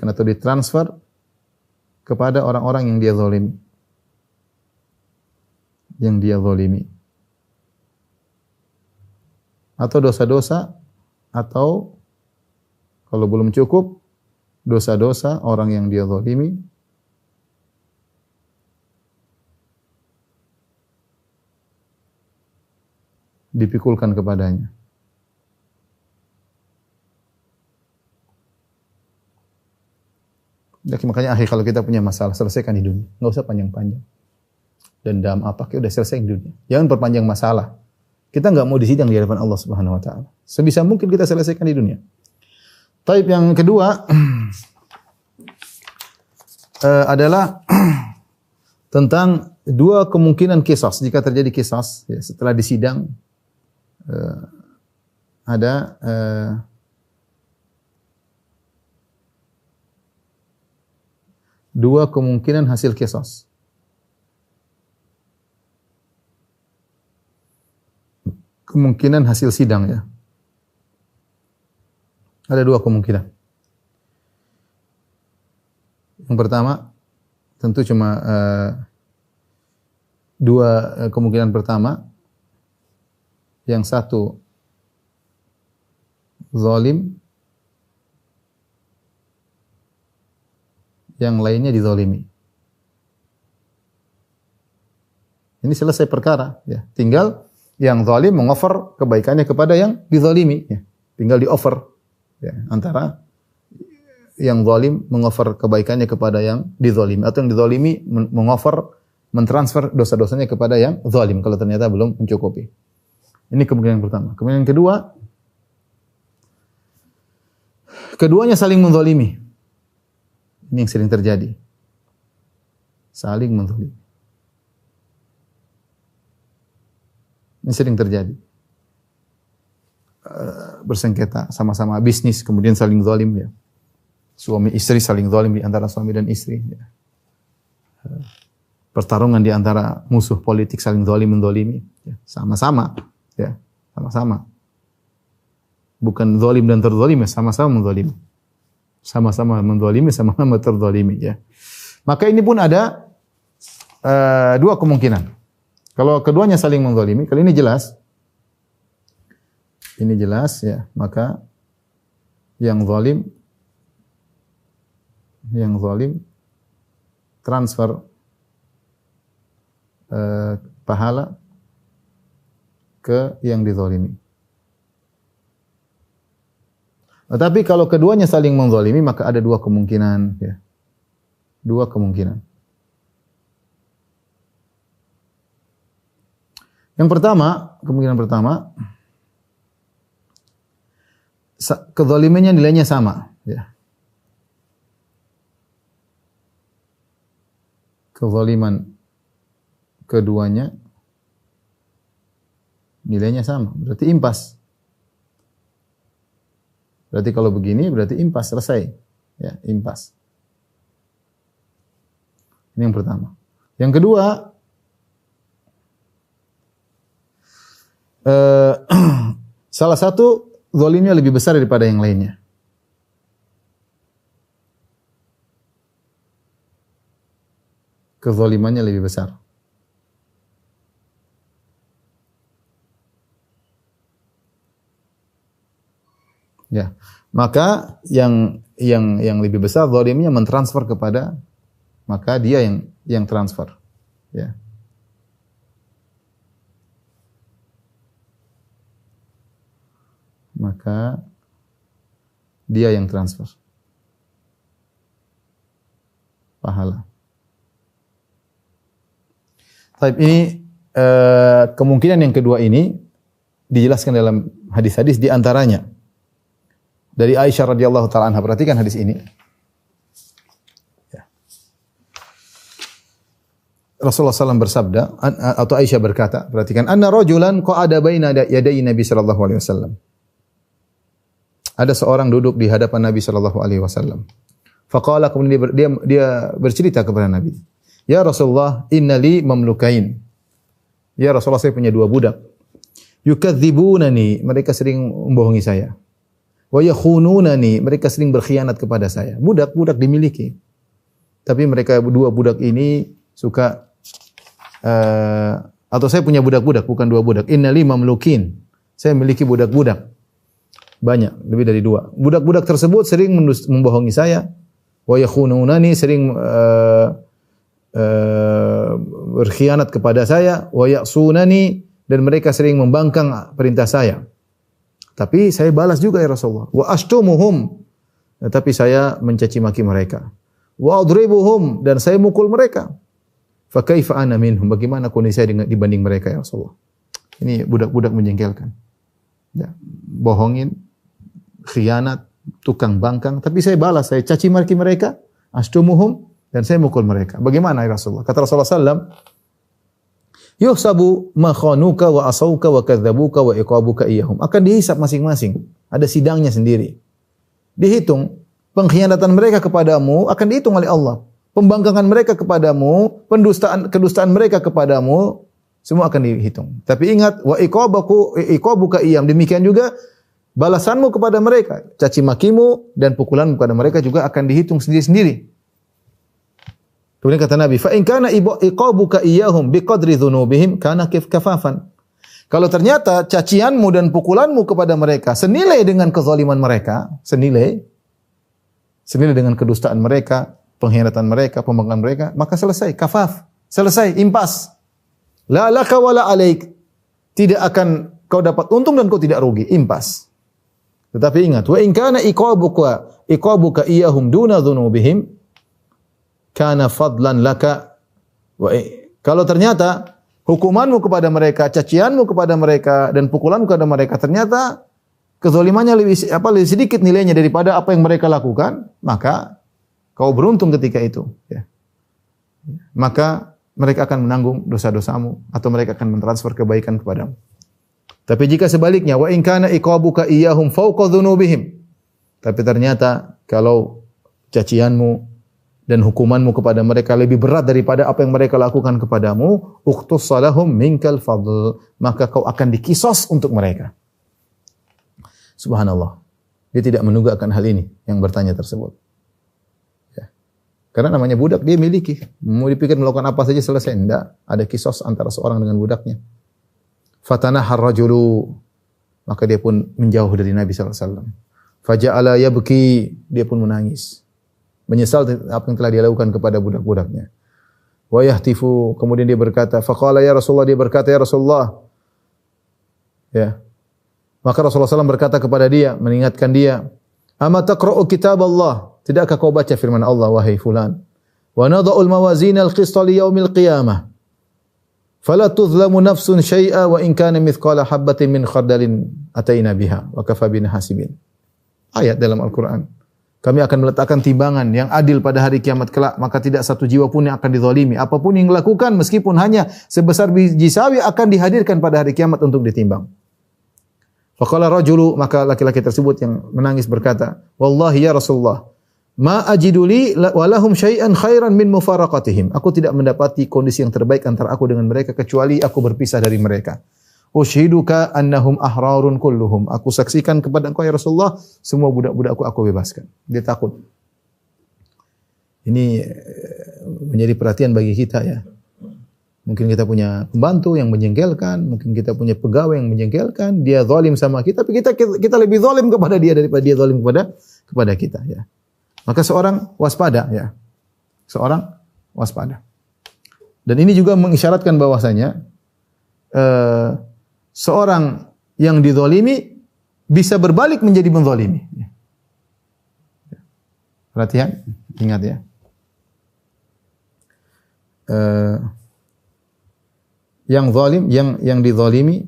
atau ditransfer kepada orang-orang yang dia zalimi. Yang dia zalimi. Atau dosa-dosa, atau kalau belum cukup, dosa-dosa orang yang dia zalimi dipikulkan kepadanya. Jadi makanya akhir kalau kita punya masalah, selesaikan di dunia. Enggak usah panjang-panjang. Dendam apa, udah selesai di dunia. Jangan perpanjang masalah. Kita enggak mau disidang di hadapan Allah Subhanahu wa taala. Sebisa mungkin kita selesaikan di dunia. Taib yang kedua adalah tentang dua kemungkinan qisas. Jika terjadi qisas, ya, setelah disidang ada dua kemungkinan hasil qisas. Kemungkinan hasil sidang, ya. Ada dua kemungkinan. Yang pertama, tentu cuma dua kemungkinan pertama. Yang satu zalim, yang lainnya dizalimi. Ini selesai perkara, ya. Tinggal yang zalim mengoffer kebaikannya kepada yang dizalimi, ya. Tinggal di-offer, ya. Antara yang zalim mengoffer kebaikannya kepada yang dizalimi, atau yang dizalimi mengoffer, mentransfer dosa-dosanya kepada yang zalim kalau ternyata belum mencukupi. Ini kemungkinan pertama. Kemungkinan kedua, keduanya saling menzalimi. Ini yang sering terjadi. Saling menzalimi. Ini sering terjadi. Bersengketa, sama-sama bisnis, kemudian saling zalim, ya. Suami istri saling zalim di antara suami dan istri, ya. pertarungan di antara musuh politik saling zalim menzalimi, ya, sama-sama, ya, sama-sama. Bukan zalim dan terzalimi, sama-sama menzalimi. Sama-sama menzalimi, sama-sama terzalimi, ya. Maka ini pun ada dua kemungkinan. Kalau keduanya saling menzalimi, kalau ini jelas, ya, maka yang zalim transfer pahala ke yang dizalimi. Tetapi kalau keduanya saling menzalimi, maka ada dua kemungkinan, ya. Dua kemungkinan. Yang pertama, kemungkinan pertama, kezalimannya nilainya sama, ya. Kezaliman keduanya nilainya sama, berarti impas. Berarti kalau begini berarti impas, selesai. Ya, impas. Ini yang pertama. Yang kedua, salah satu zalimnya lebih besar daripada yang lainnya. Kezalimannya lebih besar. Ya, maka yang lebih besar zalimnya mentransfer kepada, maka dia yang transfer. Ya. Maka dia yang transfer pahala. Baik, ini kemungkinan yang kedua ini dijelaskan dalam hadis-hadis, di antaranya dari Aisyah radhiyallahu taala anha. Perhatikan hadis ini. Ya. Rasulullah SAW bersabda, atau Aisyah berkata, perhatikan, anna rajulan qa'ada baina yaday Nabi sallallahu alaihi wasallam. Ada seorang duduk di hadapan Nabi sallallahu alaihi wasallam. Faqala, kemudian dia bercerita kepada Nabi, "Ya Rasulullah, inna li mamlukain." Ya Rasulullah, saya punya dua budak. Yukadzibunani, mereka sering membohongi saya. Wa yakhununani, mereka sering berkhianat kepada saya. Budak-budak dimiliki. Tapi mereka dua budak ini suka atau saya punya budak-budak, bukan dua budak. Innali mamlukin. Saya memiliki budak-budak. Banyak, lebih dari dua. Budak-budak tersebut sering membohongi saya. Wa yakhununani, sering berkhianat kepada saya. Wa ya'sunani, dan mereka sering membangkang perintah saya. Tapi saya balas juga ya Rasulullah. Wa ashtumuhum, tapi saya mencaci maki mereka. Wa adribuhum, dan saya mukul mereka. Fa kaifa ana minhum, bagaimana kondisi saya dibanding mereka ya Rasulullah? Ini budak-budak menjengkelkan. Ya, bohongin, khianat, tukang bangkang, tapi saya balas, saya caci maki mereka, ashtumuhum, dan saya mukul mereka. Bagaimana ya Rasulullah? Kata Rasulullah sallallahu yuhsabu ma khanuka wa asauka wa kadzabuka wa iqabuka iyahum. Akan dihisab masing-masing. Ada sidangnya sendiri. Dihitung. Pengkhianatan mereka kepadamu akan dihitung oleh Allah. Pembangkangan mereka kepadamu, kedustaan mereka kepadamu, semua akan dihitung. Tapi ingat, wa iqabuka iyahum. Demikian juga balasanmu kepada mereka, caci makimu dan pukulanmu kepada mereka juga akan dihitung sendiri-sendiri. Kemudian kata Nabi, fa in kana iqabuka iyyahum biqadri dzunubihim kana kafafan. Kalau ternyata cacianmu dan pukulanmu kepada mereka senilai dengan kezaliman mereka, senilai dengan kedustaan mereka, pengkhianatan mereka, pembangkangan mereka, maka selesai, kafaf, selesai, impas. La laka wala alaik. Tidak akan kau dapat untung dan kau tidak rugi, impas. Tetapi ingat, wa in kana iqabuka iyyahum duna dzunubihim kana fadlan laka. Kalau ternyata hukumanmu kepada mereka, cacianmu kepada mereka dan pukulanmu kepada mereka ternyata kezalimannya lebih sedikit nilainya daripada apa yang mereka lakukan, maka kau beruntung ketika itu, ya. Maka mereka akan menanggung dosa-dosamu atau mereka akan mentransfer kebaikan kepadamu. Tapi jika sebaliknya, wa in kana iqabuka iyyahum fawqa dzunubihim. Tapi ternyata kalau cacianmu dan hukumanmu kepada mereka lebih berat daripada apa yang mereka lakukan kepadamu, uqtussalahum minkal fadl, maka kau akan dikisos untuk mereka. Subhanallah. Dia tidak menunggakkan hal ini yang bertanya tersebut. Ya. Karena namanya budak, dia miliki. Mau dipikir melakukan apa saja selesai. Tidak. Ada kisos antara seorang dengan budaknya. Fatanahar rajulu, maka dia pun menjauh dari Nabi SAW. Faja'ala yabki, dia pun menangis. Menyesal apa yang telah dia lakukan kepada budak-budaknya. Wa yahtifu, kemudian dia berkata, faqala ya Rasulullah, dia berkata, ya Rasulullah. Ya. Maka Rasulullah SAW berkata kepada dia, mengingatkan dia, ama taqra'u kitab Allah, tidakkah kau baca firman Allah, wahai fulan? Wa nadha'ul mawazin al-qista li yaumil qiyamah. Fala tuzlamu nafsun syai'a wa in kana mithqala habbatin min khardalin ataina biha wa kafa bina hasibin. Ayat dalam Al-Quran. Kami akan meletakkan timbangan yang adil pada hari kiamat kelak, maka tidak satu jiwa pun yang akan dizalimi. Apapun yang dilakukan, meskipun hanya sebesar biji sawi, akan dihadirkan pada hari kiamat untuk ditimbang. Faqala rajulu, maka laki-laki tersebut yang menangis berkata, wallahi ya Rasulullah, ma ajidu li wa lahum syai'an khairan min mufaraqatihim. Aku tidak mendapati kondisi yang terbaik antara aku dengan mereka kecuali aku berpisah dari mereka. Ushiduka annahum ahrarun kulluhum. Aku saksikan kepada engkau ya Rasulullah, semua budak-budakku aku bebaskan. Dia takut. Ini menjadi perhatian bagi kita ya. Mungkin kita punya pembantu yang menjengkelkan, mungkin kita punya pegawai yang menjengkelkan, dia zalim sama kita, tapi kita lebih zalim kepada dia daripada dia zalim kepada kita ya. Maka seorang waspada ya. Seorang waspada. Dan ini juga mengisyaratkan bahwasanya seorang yang dizalimi bisa berbalik menjadi menzalimi. Perhatian, ingat ya. Yang zalim, yang dizalimi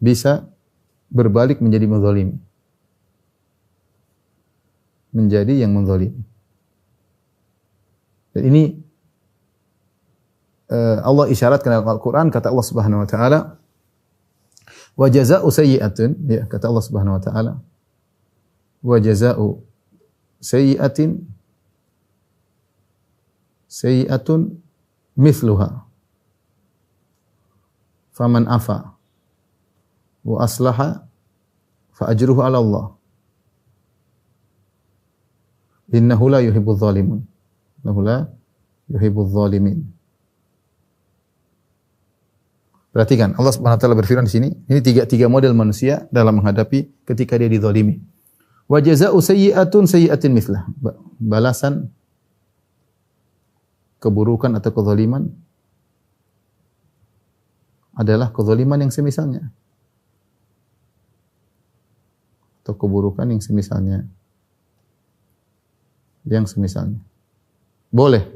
bisa berbalik menjadi menzalimi. Menjadi yang menzalimi. Dan ini Allah isyaratkan dalam Al-Quran, kata Allah Subhanahu wa taala, wa jazaa'u sayyi'atin, ya, kata Allah Subhanahu wa taala, wa jazaa'u sayyi'atin sayyi'atun mithluha faman afa wa aslaha fa ajruhu 'ala Allah innahu la yuhibbudz zalimin. Innahu la yuhibbudz zalimin. Perhatikan, Allah Subhanahu wa taala berfirman di sini, ini tiga model manusia dalam menghadapi ketika dia dizalimi. Wa jazaa'u sayyi'atun sayyi'atin mithlah. Balasan keburukan atau kezaliman adalah kezaliman yang semisalnya. Atau keburukan yang semisalnya. Yang semisalnya. Boleh.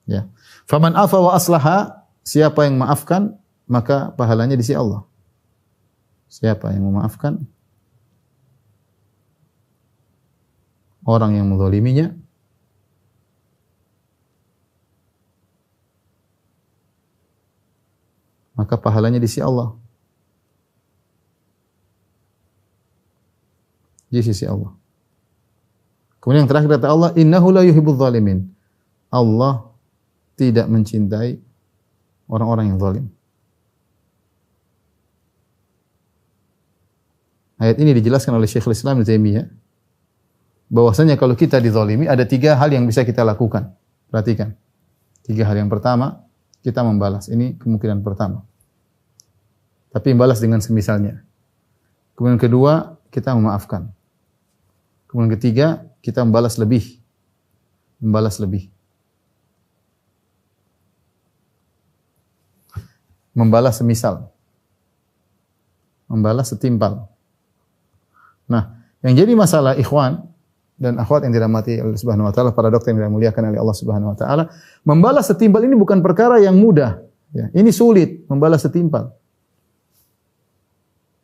Ya. Faman afa wa aslaha, siapa yang maafkan, maka pahalanya di sisi Allah. Siapa yang memaafkan orang yang menzaliminya, maka pahalanya di sisi Allah. Di sisi Allah. Kemudian yang terakhir kata Allah, innahu la yuhibbudz zalimin. Allah tidak mencintai orang-orang yang zalim. Ayat ini dijelaskan oleh Syekhul Islam Ibnu Taimiyah bahwasanya kalau kita dizalimi ada 3 hal yang bisa kita lakukan. Perhatikan. 3 hal. Yang pertama, kita membalas. Ini kemungkinan pertama. Tapi membalas dengan semisalnya. Kemudian kedua, kita memaafkan. Kemudian ketiga, kita membalas lebih. Membalas lebih. Membalas semisal. Membalas setimpal. Nah, yang jadi masalah ikhwan dan akhwat yang dirahmati Allah Subhanahu wa taala, para dokter yang dimuliakan oleh Allah Subhanahu wa taala, membalas setimpal ini bukan perkara yang mudah, ya. Ini sulit membalas setimpal.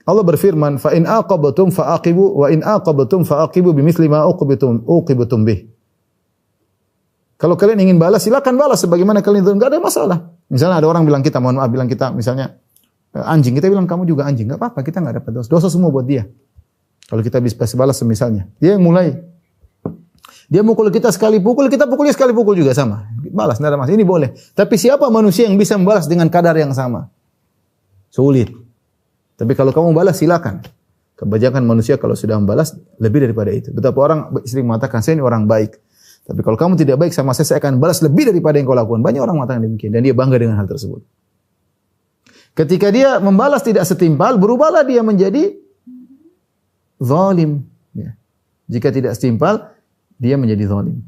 Allah berfirman, "Fa in aqabtum fa'aqibu wa in aqabtum fa'aqibu bimithli ma uqibtum bih." Kalau kalian ingin balas, silakan balas sebagaimana kalian itu, enggak ada masalah. Misalnya ada orang bilang kita, mohon maaf, bilang kita misalnya anjing, kita bilang kamu juga anjing, enggak apa-apa, kita enggak dapat dosa. Dosa semua buat dia. Kalau kita bisa balas misalnya, dia yang mulai. Dia mukul kita sekali pukul, kita pukulnya sekali pukul juga sama. Balas, tidak ada masalah. Ini boleh. Tapi siapa manusia yang bisa membalas dengan kadar yang sama? Sulit. Tapi kalau kamu balas, silakan. Kebanyakan manusia kalau sudah membalas, lebih daripada itu. Betapa orang sering mengatakan, saya ini orang baik. Tapi kalau kamu tidak baik sama saya akan balas lebih daripada yang kau lakukan. Banyak orang mengatakan demikian. Dan dia bangga dengan hal tersebut. Ketika dia membalas tidak setimpal, berubahlah dia menjadi zalim. Ya. Jika tidak setimpal, dia menjadi zalim.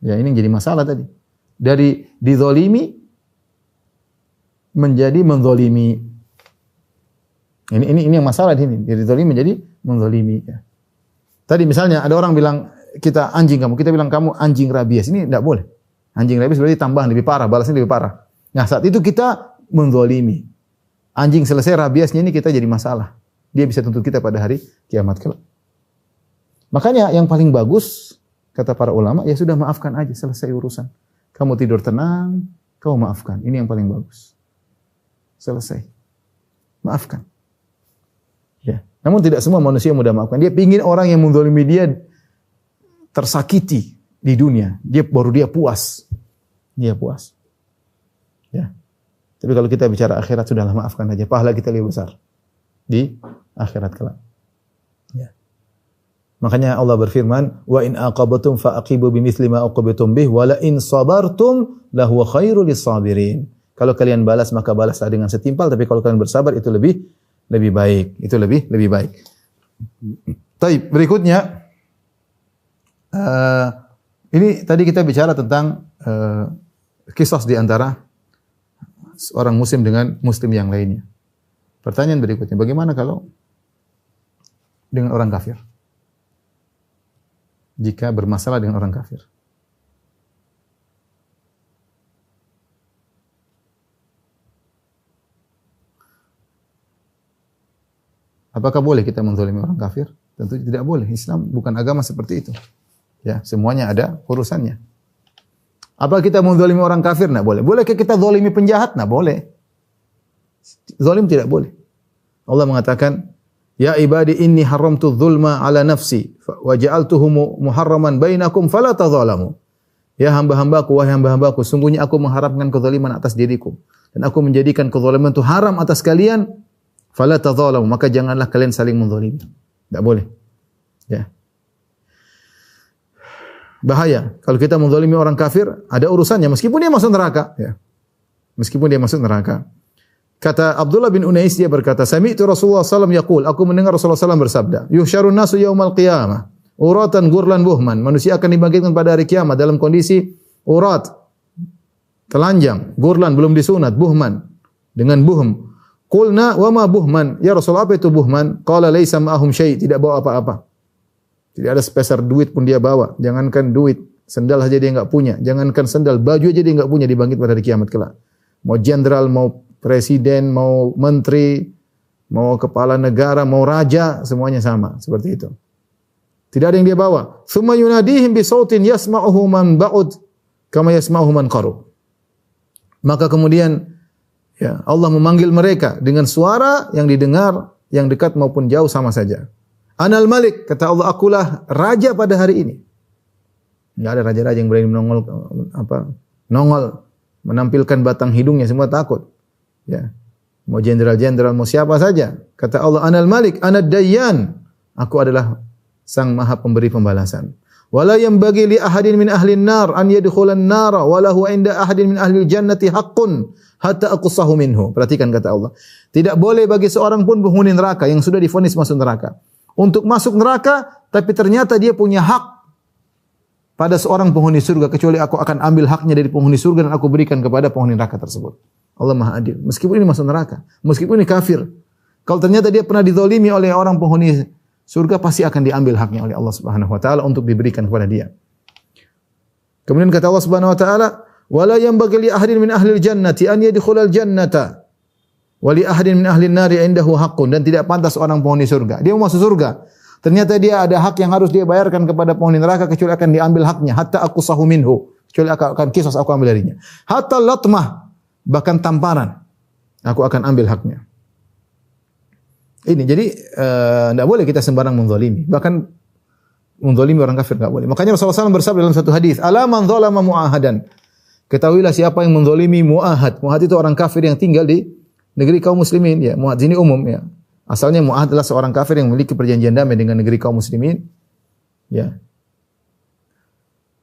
Ya, ini yang jadi masalah tadi. Dari dizalimi menjadi menzalimi. Ini yang masalah di sini. Dari zalimi menjadi menzalimi. Ya. Tadi misalnya ada orang bilang kita anjing kamu, kita bilang kamu anjing rabies. Ini tidak boleh. Anjing rabies berarti tambahan lebih parah, balasnya lebih parah. Nah, saat itu kita menzalimi. Anjing selesai rabiesnya ini kita jadi masalah. Dia bisa tuntut kita pada hari kiamat kelak. Makanya yang paling bagus, kata para ulama, ya sudah maafkan aja, selesai urusan. Kamu tidur tenang, kamu maafkan. Ini yang paling bagus. Selesai. Maafkan. Ya. Namun tidak semua manusia mudah maafkan. Dia pingin orang yang menzalimi dia tersakiti di dunia. Baru dia puas. Dia puas. Ya. Tapi kalau kita bicara akhirat, sudahlah maafkan aja. Pahala kita lebih besar di akhirat kelak. Ya. Makanya Allah berfirman, "Wa in aqabatum fa aqibu bimithli ma aqabtum bih wa la in sabartum lahu khairul lisabirin." Kalau kalian balas maka balaslah dengan setimpal, tapi kalau kalian bersabar itu lebih baik. Itu lebih baik. Baik, berikutnya ini tadi kita bicara tentang qisas di antara orang muslim dengan muslim yang lainnya. Pertanyaan berikutnya, bagaimana kalau dengan orang kafir? Jika bermasalah dengan orang kafir. Apakah boleh kita menzalimi orang kafir? Tentu tidak boleh. Islam bukan agama seperti itu. Ya, semuanya ada urusannya. Apa kita menzalimi orang kafir? Tidak boleh. Bolehkah kita zalimi penjahat? Tidak boleh. Zalim tidak boleh. Allah mengatakan, "Ya ibadi inni haramtu dzulma ala nafsi wa ja'altuhu muharraman bainakum fala tadzalamu." Ya hamba-hambaku, wahai hamba-hambaku, sungguhnya aku mengharamkan kezaliman atas diriku dan aku menjadikan kezaliman itu haram atas kalian, fala tadzalamu, maka janganlah kalian saling menzalimi. Tidak boleh. Ya. Bahaya kalau kita menzalimi orang kafir, ada urusannya meskipun dia masuk neraka, ya. Meskipun dia masuk neraka. Kata Abdullah bin Unais, dia berkata, "Sami'tu Rasulullah sallallahu alaihi wasallam yaqul," aku mendengar Rasulullah sallallahu alaihi wasallam bersabda, "Yuhsyarun nasu yaumal qiyamah uratan gurlan buhman." Manusia akan dibangkitkan pada hari kiamat dalam kondisi urat, telanjang, gurlan belum disunat, buhman dengan buhm. Qulna wa ma buhman? Ya Rasulullah, apa itu buhman? Qala laisa ma'ahum syai', tidak bawa apa-apa. Tidak ada sepeser duit pun dia bawa. Jangankan duit, sendal aja dia enggak punya. Jangankan sendal, baju aja dia enggak punya, dibangkit pada hari kiamat kelak. Mau jenderal, mau presiden, mau menteri, mau kepala negara, mau raja, semuanya sama seperti itu. Tidak ada yang dia bawa. Tsumma yunadihim bi sautin yasma'uhu man ba'ud kama yasma'uhu man qarub. Maka kemudian ya, Allah memanggil mereka dengan suara yang didengar yang dekat maupun jauh sama saja. Anal Malik, kata Allah, akulah raja pada hari ini. Enggak ada raja-raja yang berani nongol menampilkan batang hidungnya, semua takut. Ya. Mau jenderal-jenderal, mau siapa saja. Kata Allah, Anal Malik, Anad Dayyan. Aku adalah Sang Maha Pemberi pembalasan. Wala yanbaghi li ahadin min ahli an-nar an yadkhulan nara wa lahu 'inda ahadin min ahli al-jannati haqqun hatta aqsahu minhu. Perhatikan kata Allah. Tidak boleh bagi seorang pun penghuni neraka yang sudah divonis masuk neraka untuk masuk neraka, tapi ternyata dia punya hak pada seorang penghuni surga, kecuali aku akan ambil haknya dari penghuni surga dan aku berikan kepada penghuni neraka tersebut. Allah Maha Adil. Meskipun ini masuk neraka, meskipun ini kafir, kalau ternyata dia pernah dizalimi oleh orang penghuni surga, pasti akan diambil haknya oleh Allah Subhanahu wa taala untuk diberikan kepada dia. Kemudian kata Allah Subhanahu wa taala, "Wala yanbaghi li ahadin min ahli al-jannati an yadkhulal jannata wa li ahadin min ahli an-nari 'indahu haqqun." Dan tidak pantas orang penghuni surga. Dia mau masuk surga, ternyata dia ada hak yang harus dia bayarkan kepada penghuni neraka, kecuali akan diambil haknya, hatta aqsahu minhu, kecuali akan qisas aku ambil darinya. Hatta latmah, bahkan tamparan, aku akan ambil haknya. Ini jadi tidak boleh kita sembarang menzalimi. Bahkan menzalimi orang kafir enggak boleh. Makanya Rasulullah SAW bersabda dalam satu hadis, "Ala man zalama mu'ahadan." Ketahuilah siapa yang menzalimi mu'ahad. Mu'ahad itu orang kafir yang tinggal di negeri kaum muslimin, ya. Mu'ahad ini umum, ya. Asalnya mu'ahad adalah seorang kafir yang memiliki perjanjian damai dengan negeri kaum muslimin, ya.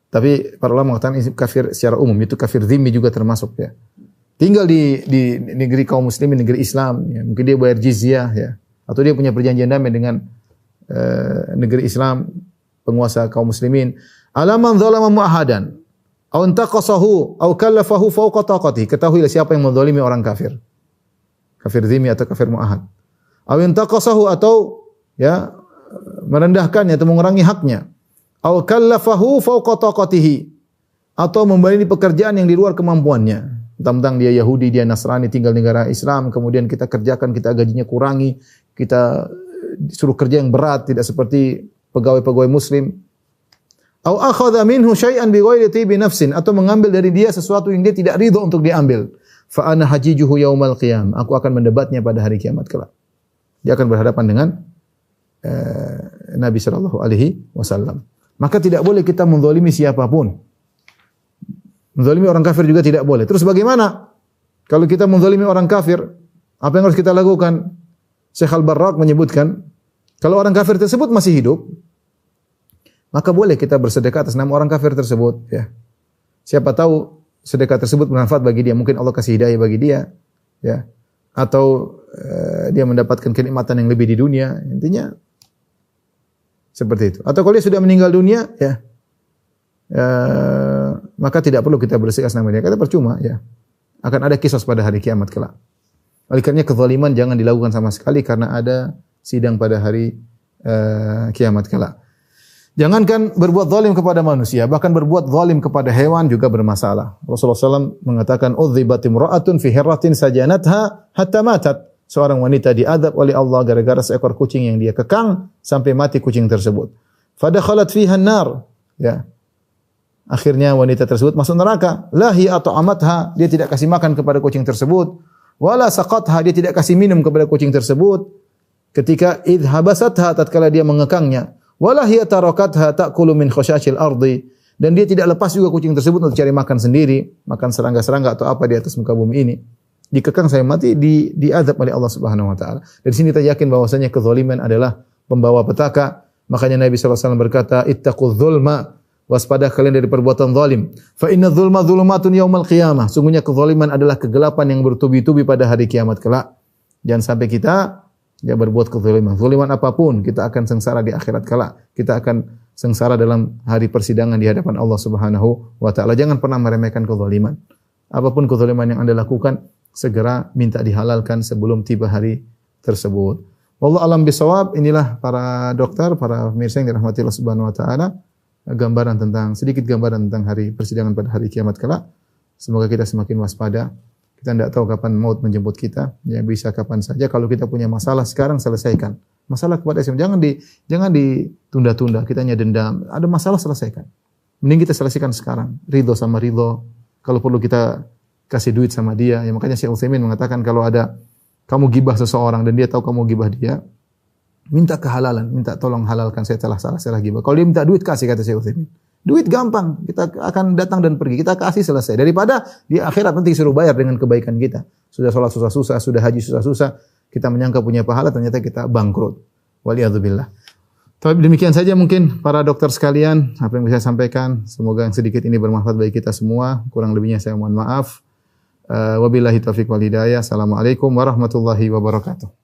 Tapi para ulama mengatakan ini kafir secara umum, itu kafir zimmi juga termasuk, ya. Tinggal di negeri kaum muslimin, negeri Islam, ya. Mungkin dia bayar jizyah, ya. Atau dia punya perjanjian damai dengan negeri Islam, penguasa kaum muslimin. Alaman zalama mu'ahadan aw intaqasahu aw kallafahu fawqa taqatihi. Ketahuilah siapa yang menzalimi orang kafir. Kafir zimmi atau kafir mu'ahad. Aw intaqasahu atau ya merendahkannya atau mengurangi haknya. Aw kallafahu fawqa taqatihi atau membebani pekerjaan yang di luar kemampuannya. Tentang dia Yahudi, dia Nasrani, tinggal di negara Islam, kemudian kita kerjakan, kita gajinya kurangi, kita suruh kerja yang berat, tidak seperti pegawai-pegawai muslim. Au akhadha minhu syai'an bighairi tibi nafsin, atau mengambil dari dia sesuatu yang dia tidak ridha untuk diambil. Fa ana hajijuhu yaumal qiyam, aku akan mendebatnya pada hari kiamat kelak. Dia akan berhadapan dengan Nabi sallallahu alaihi wasallam. Maka tidak boleh kita menzalimi siapapun. Menzalimi orang kafir juga tidak boleh. Terus bagaimana kalau kita menzalimi orang kafir? Apa yang harus kita lakukan? Syekh Al-Barraq menyebutkan, kalau orang kafir tersebut masih hidup, maka boleh kita bersedekah atas nama orang kafir tersebut, ya. Siapa tahu sedekah tersebut bermanfaat bagi dia, mungkin Allah kasih hidayah bagi dia, ya. Atau dia mendapatkan kenikmatan yang lebih di dunia, intinya seperti itu. Atau kalau dia sudah meninggal dunia, ya, maka tidak perlu kita bersedekah atas nama dia, kata percuma, ya. Akan ada kisos pada hari kiamat kelak. Oleh karenanya kezaliman jangan dilakukan sama sekali karena ada sidang pada hari kiamat kelak. Jangankan berbuat zalim kepada manusia, bahkan berbuat zalim kepada hewan juga bermasalah. Rasulullah SAW mengatakan, "Udzibat imra'atun fi hirratin sajanatha hatta matat." Seorang wanita diadab oleh Allah gara-gara seekor kucing yang dia kekang sampai mati kucing tersebut. Fadakhalat fiha an-nar. Ya. Akhirnya wanita tersebut masuk neraka. Lahi atau amatha, dia tidak kasih makan kepada kucing tersebut. Wala saqatha, dia tidak kasih minum kepada kucing tersebut. Ketika idhabasatha, tatkala dia mengekangnya. Wala hiya tarakatha ta'kulu min khusyashil ardi, dan dia tidak lepas juga kucing tersebut untuk cari makan sendiri, makan serangga-serangga atau apa di atas muka bumi ini. Dikekang sampai mati, diazab oleh Allah Subhanahu wa taala. Dari sini kita yakin bahwasanya kezaliman adalah pembawa petaka. Makanya Nabi sallallahu alaihi wasallam berkata, "Ittaqudz zulma." Waspada kalian dari perbuatan zalim. Fa inna dzulma dzulumatun yaumal qiyamah. Sungguhnya kezaliman adalah kegelapan yang bertubi-tubi pada hari kiamat kelak. Jangan sampai kita berbuat kezaliman. Zaliman apapun, kita akan sengsara di akhirat kelak. Kita akan sengsara dalam hari persidangan di hadapan Allah Subhanahu wa taala. Jangan pernah meremehkan kezaliman. Apapun kezaliman yang Anda lakukan, segera minta dihalalkan sebelum tiba hari tersebut. Wallahu alam bisawab. Inilah para dokter, para pemirsa yang dirahmati Allah Subhanahu wa taala. Sedikit gambaran tentang hari persidangan pada hari kiamat kelak. Semoga kita semakin waspada. Kita tidak tahu kapan maut menjemput kita. Ya, bisa kapan saja. Kalau kita punya masalah sekarang, selesaikan. Masalah kepada Islam jangan ditunda-tunda. Kita hanya dendam. Ada masalah, selesaikan. Mending kita selesaikan sekarang. Ridho sama ridho. Kalau perlu kita kasih duit sama dia. Ya, makanya Syekh Utsaimin mengatakan kalau ada kamu gibah seseorang dan dia tahu kamu gibah dia, minta kehalalan, minta tolong halalkan, saya salah gibah. Kalau dia minta duit, kasih, kata Syekh Utsaimin. Duit gampang, kita akan datang dan pergi, kita kasih, selesai. Daripada di akhirat nanti suruh bayar dengan kebaikan kita. Sudah sholat susah-susah, sudah haji susah-susah, kita menyangka punya pahala, ternyata kita bangkrut. Waliyadzubillah. Tapi demikian saja mungkin para dokter sekalian, apa yang bisa saya sampaikan. Semoga yang sedikit ini bermanfaat bagi kita semua. Kurang lebihnya saya mohon maaf. Wabillahi taufiq wal hidayah. Assalamualaikum warahmatullahi wabarakatuh.